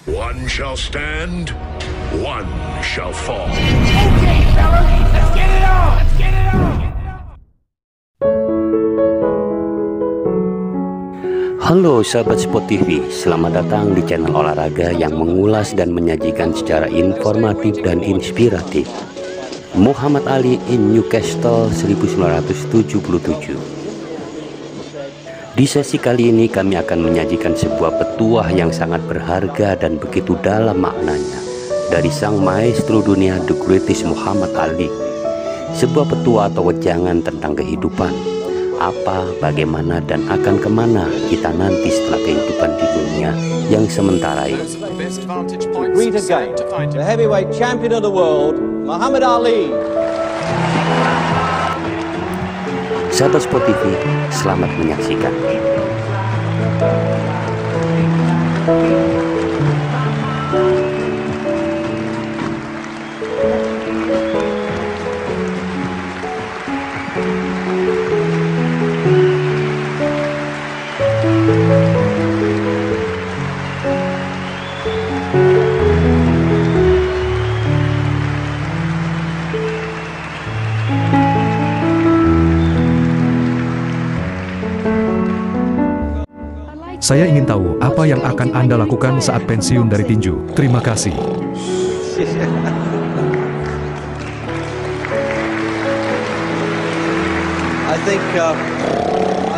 One shall stand, one shall fall. Okay, fellas, let's get it on! Let's get it on! Halo sahabat Sport TV, selamat datang di channel olahraga yang mengulas dan menyajikan secara informatif dan inspiratif. Muhammad Ali in Newcastle 1977. Di sesi kali ini kami akan menyajikan sebuah petuah yang sangat berharga dan begitu dalam maknanya dari sang maestro dunia The Greatest Muhammad Ali. Sebuah petuah atau wejangan tentang kehidupan, apa, bagaimana, dan akan kemana kita nanti setelah kehidupan di dunia yang sementara ini. Greet again, the heavyweight champion of the world, Muhammad Ali. Sahabat Sport TV, selamat menyaksikan. Saya ingin tahu apa yang akan Anda lakukan saat pensiun dari tinju. Terima kasih. I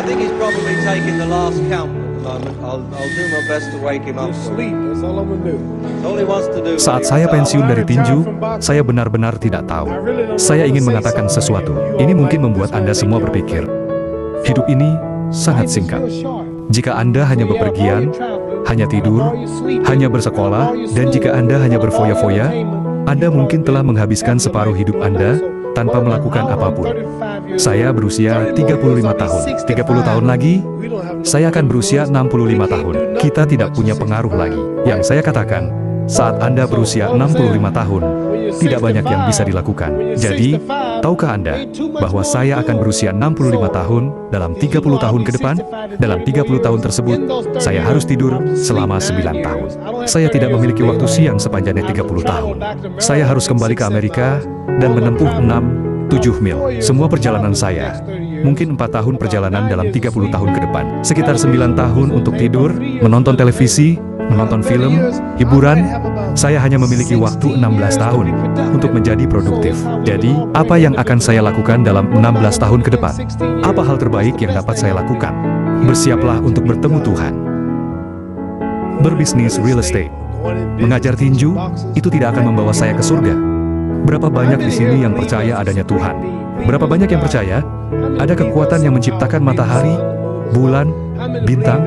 think he's probably taking the last count at the moment. I'll do my best to wake him up. Sleep, that's all I'm gonna do. All he wants to do. Saat saya pensiun dari tinju, saya benar-benar tidak tahu. Saya ingin mengatakan sesuatu. Ini mungkin membuat Anda semua berpikir. Hidup ini sangat singkat. Jika Anda hanya bepergian, hanya tidur, hanya bersekolah, dan jika Anda hanya berfoya-foya, Anda mungkin telah menghabiskan separuh hidup Anda tanpa melakukan apapun. Saya berusia 35 tahun. 30 tahun lagi, saya akan berusia 65 tahun. Kita tidak punya pengaruh lagi. Yang saya katakan, saat Anda berusia 65 tahun, tidak banyak yang bisa dilakukan. Jadi, tahukah Anda bahwa saya akan berusia 65 tahun dalam 30 tahun ke depan? Dalam 30 tahun tersebut, saya harus tidur selama 9 tahun. Saya tidak memiliki waktu siang sepanjangnya 30 tahun. Saya harus kembali ke Amerika dan menempuh 6-7 mil. Semua perjalanan saya, mungkin 4 tahun perjalanan dalam 30 tahun ke depan. Sekitar 9 tahun untuk tidur, menonton televisi, menonton film, hiburan. Saya hanya memiliki waktu 16 tahun untuk menjadi produktif. Jadi, apa yang akan saya lakukan dalam 16 tahun ke depan? Apa hal terbaik yang dapat saya lakukan? Bersiaplah untuk bertemu Tuhan. Berbisnis real estate, mengajar tinju, itu tidak akan membawa saya ke surga. Berapa banyak di sini yang percaya adanya Tuhan? Berapa banyak yang percaya ada kekuatan yang menciptakan matahari, bulan, bintang?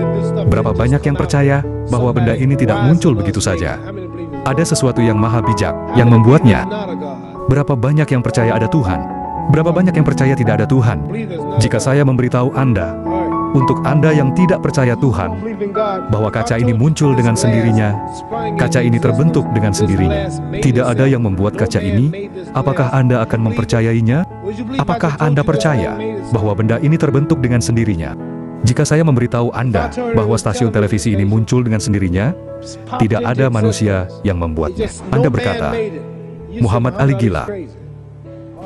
Berapa banyak yang percaya bahwa benda ini tidak muncul begitu saja? Ada sesuatu yang maha bijak yang membuatnya. Berapa banyak yang percaya ada Tuhan? Berapa banyak yang percaya tidak ada Tuhan? Jika saya memberitahu Anda, untuk Anda yang tidak percaya Tuhan, bahwa kaca ini muncul dengan sendirinya, kaca ini terbentuk dengan sendirinya, tidak ada yang membuat kaca ini, apakah Anda akan mempercayainya? Apakah Anda percaya bahwa benda ini terbentuk dengan sendirinya? Jika saya memberitahu Anda bahwa stasiun televisi ini muncul dengan sendirinya, tidak ada manusia yang membuatnya. Anda berkata, Muhammad Ali gila.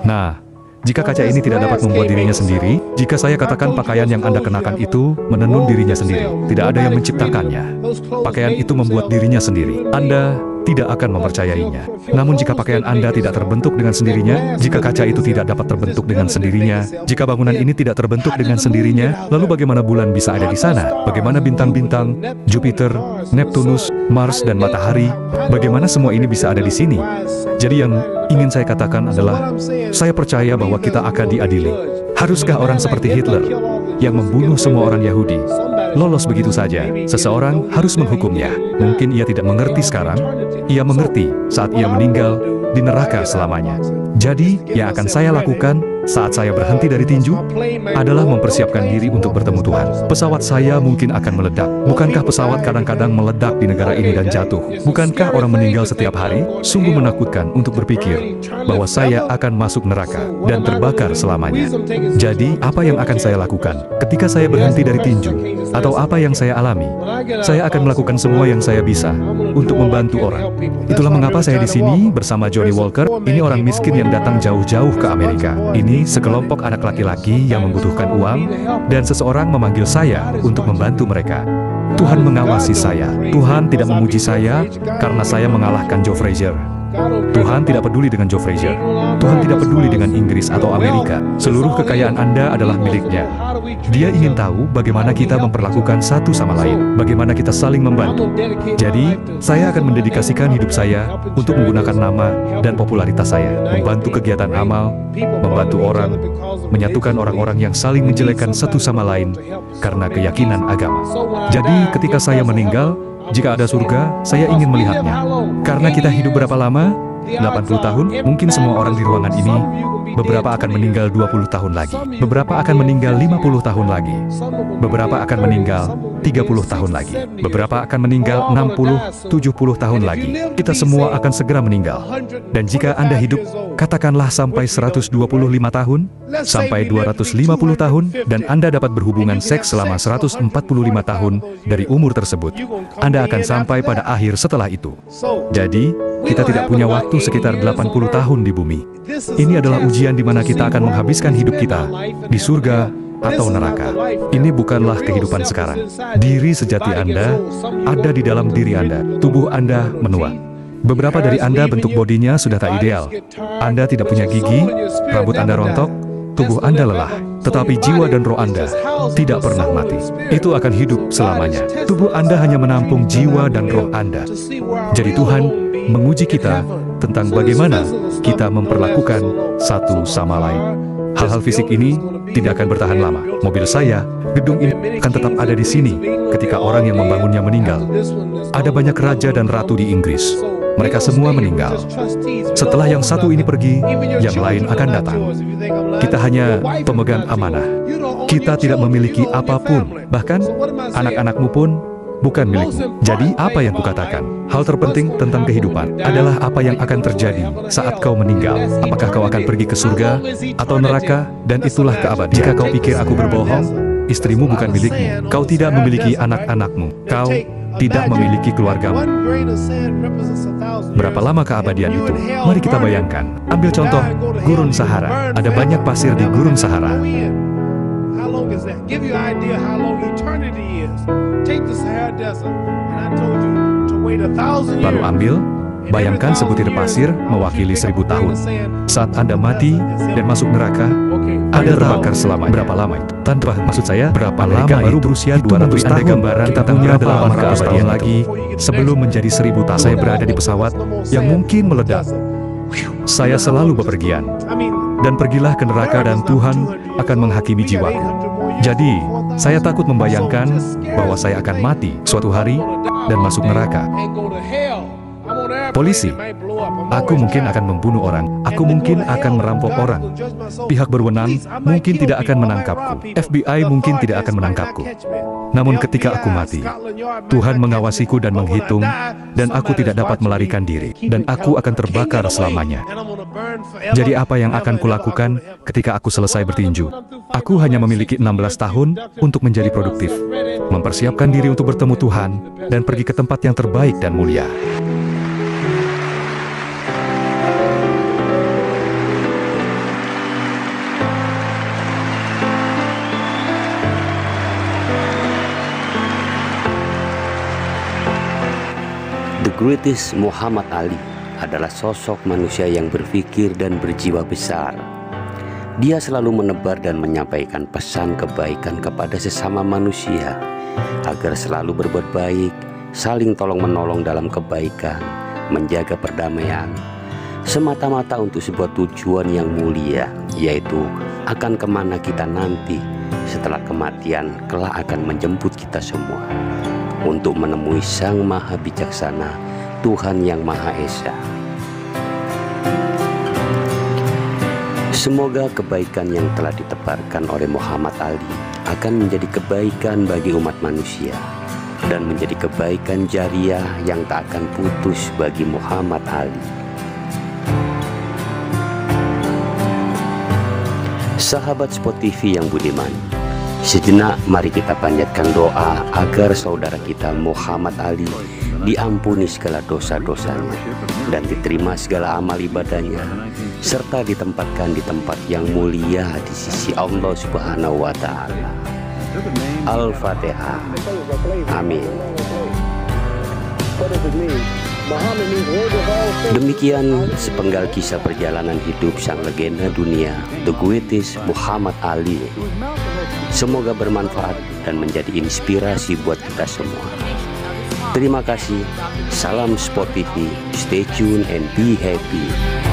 Nah, jika kaca ini tidak dapat membuat dirinya sendiri, jika saya katakan pakaian yang Anda kenakan itu menenun dirinya sendiri, tidak ada yang menciptakannya. Pakaian itu membuat dirinya sendiri. Anda tidak akan mempercayainya. Namun jika pakaian Anda tidak terbentuk dengan sendirinya, jika kaca itu tidak dapat terbentuk dengan sendirinya, jika bangunan ini tidak terbentuk dengan sendirinya, lalu bagaimana bulan bisa ada di sana? Bagaimana bintang-bintang, Jupiter, Neptunus, Mars, dan matahari? Bagaimana semua ini bisa ada di sini? Jadi yang ingin saya katakan adalah, saya percaya bahwa kita akan diadili. Haruskah orang seperti Hitler, yang membunuh semua orang Yahudi, lolos begitu saja? Seseorang harus menghukumnya. Mungkin ia tidak mengerti sekarang, ia mengerti saat ia meninggal di neraka selamanya. Jadi, yang akan saya lakukan saat saya berhenti dari tinju adalah mempersiapkan diri untuk bertemu Tuhan. Pesawat saya mungkin akan meledak. Bukankah pesawat kadang-kadang meledak di negara ini dan jatuh? Bukankah orang meninggal setiap hari? Sungguh menakutkan untuk berpikir bahwa saya akan masuk neraka dan terbakar selamanya. Jadi, apa yang akan saya lakukan ketika saya berhenti dari tinju? Atau apa yang saya alami? Saya akan melakukan semua yang saya bisa untuk membantu orang. Itulah mengapa saya di sini bersama Johnny Walker. Ini orang miskin yang datang jauh-jauh ke Amerika. Ini sekelompok anak laki-laki yang membutuhkan uang, dan seseorang memanggil saya untuk membantu mereka. Tuhan mengawasi saya. Tuhan tidak memuji saya karena saya mengalahkan Joe Frazier. Tuhan tidak peduli dengan Joe Frazier. Tuhan tidak peduli dengan Inggris atau Amerika. Seluruh kekayaan Anda adalah miliknya. Dia ingin tahu bagaimana kita memperlakukan satu sama lain, bagaimana kita saling membantu. Jadi, saya akan mendedikasikan hidup saya untuk menggunakan nama dan popularitas saya, membantu kegiatan amal, membantu orang, menyatukan orang-orang yang saling menjelekkan satu sama lain karena keyakinan agama. Jadi, ketika saya meninggal, jika ada surga, saya ingin melihatnya. Karena kita hidup berapa lama? 80 tahun? Mungkin semua orang di ruangan ini, beberapa akan meninggal 20 tahun lagi. Beberapa akan meninggal 50 tahun lagi. Beberapa akan meninggal 30 tahun lagi. Beberapa akan meninggal 60-70 tahun lagi. Kita semua akan segera meninggal. Dan jika Anda hidup, katakanlah sampai 125 tahun, sampai 250 tahun, dan Anda dapat berhubungan seks selama 145 tahun dari umur tersebut, Anda akan sampai pada akhir setelah itu. Jadi, kita tidak punya waktu sekitar 80 tahun di bumi. Ini adalah ujian di mana kita akan menghabiskan hidup kita di surga atau neraka. Ini bukanlah kehidupan sekarang. Diri sejati Anda ada di dalam diri Anda. Tubuh Anda menua. Beberapa dari Anda bentuk bodinya sudah tak ideal. Anda tidak punya gigi, rambut Anda rontok, tubuh Anda lelah. Tetapi jiwa dan roh Anda tidak pernah mati. Itu akan hidup selamanya. Tubuh Anda hanya menampung jiwa dan roh Anda. Jadi Tuhan menguji kita tentang bagaimana kita memperlakukan satu sama lain. Hal-hal fisik ini tidak akan bertahan lama. Mobil saya, gedung ini akan tetap ada di sini ketika orang yang membangunnya meninggal. Ada banyak raja dan ratu di Inggris. Mereka semua meninggal. Setelah yang satu ini pergi, yang lain akan datang. Kita hanya pemegang amanah. Kita tidak memiliki apapun, bahkan anak-anakmu pun bukan milikmu. Jadi apa yang kukatakan? Hal terpenting tentang kehidupan adalah apa yang akan terjadi saat kau meninggal. Apakah kau akan pergi ke surga atau neraka? Dan itulah keabadian. Jika kau pikir aku berbohong, istrimu bukan milikmu. Kau tidak memiliki anak-anakmu. Kau tidak memiliki keluargamu. Berapa lama keabadian itu? Mari kita bayangkan. Ambil contoh Gurun Sahara. Ada banyak pasir di Gurun Sahara. Lalu ambil, bayangkan sebutir pasir mewakili 1000 tahun. Saat Anda mati dan masuk neraka, Anda terbakar selama berapa lama itu? Tanpa maksud saya, berapa lama baru berusia 200 tahun. Gambaran kita punya 800 tahun lagi sebelum menjadi 1000 tahun. Saya berada di pesawat yang mungkin meledak. Saya selalu bepergian. Dan pergilah ke neraka dan Tuhan akan menghakimi jiwaku. Jadi, saya takut membayangkan bahwa saya akan mati suatu hari dan masuk neraka. Polisi, aku mungkin akan membunuh orang, aku mungkin akan merampok orang. Pihak berwenang mungkin tidak akan menangkapku, FBI mungkin tidak akan menangkapku. Namun ketika aku mati, Tuhan mengawasiku dan menghitung, dan aku tidak dapat melarikan diri, dan aku akan terbakar selamanya. Jadi apa yang akan kulakukan ketika aku selesai bertinju? Aku hanya memiliki 16 tahun untuk menjadi produktif, mempersiapkan diri untuk bertemu Tuhan, dan pergi ke tempat yang terbaik dan mulia. The greatest Muhammad Ali adalah sosok manusia yang berpikir dan berjiwa besar. Dia selalu menebar dan menyampaikan pesan kebaikan kepada sesama manusia agar selalu berbuat baik, saling tolong-menolong dalam kebaikan, menjaga perdamaian, semata-mata untuk sebuah tujuan yang mulia, yaitu akan kemana kita nanti setelah kematian kelak akan menjemput kita semua, untuk menemui Sang Maha Bijaksana, Tuhan yang Maha Esa. Semoga kebaikan yang telah ditebarkan oleh Muhammad Ali akan menjadi kebaikan bagi umat manusia dan menjadi kebaikan jariah yang tak akan putus bagi Muhammad Ali. Sahabat Spot TV yang budiman, sejenak mari kita panjatkan doa agar saudara kita Muhammad Ali diampuni segala dosa-dosanya, dan diterima segala amal ibadahnya, serta ditempatkan di tempat yang mulia di sisi Allah Subhanahu wa Ta'ala. Al-Fatihah. Amin. Demikian sepenggal kisah perjalanan hidup sang legenda dunia, The Greatest Muhammad Ali. Semoga bermanfaat dan menjadi inspirasi buat kita semua. Terima kasih. Salam Sport TV. Stay tuned and be happy.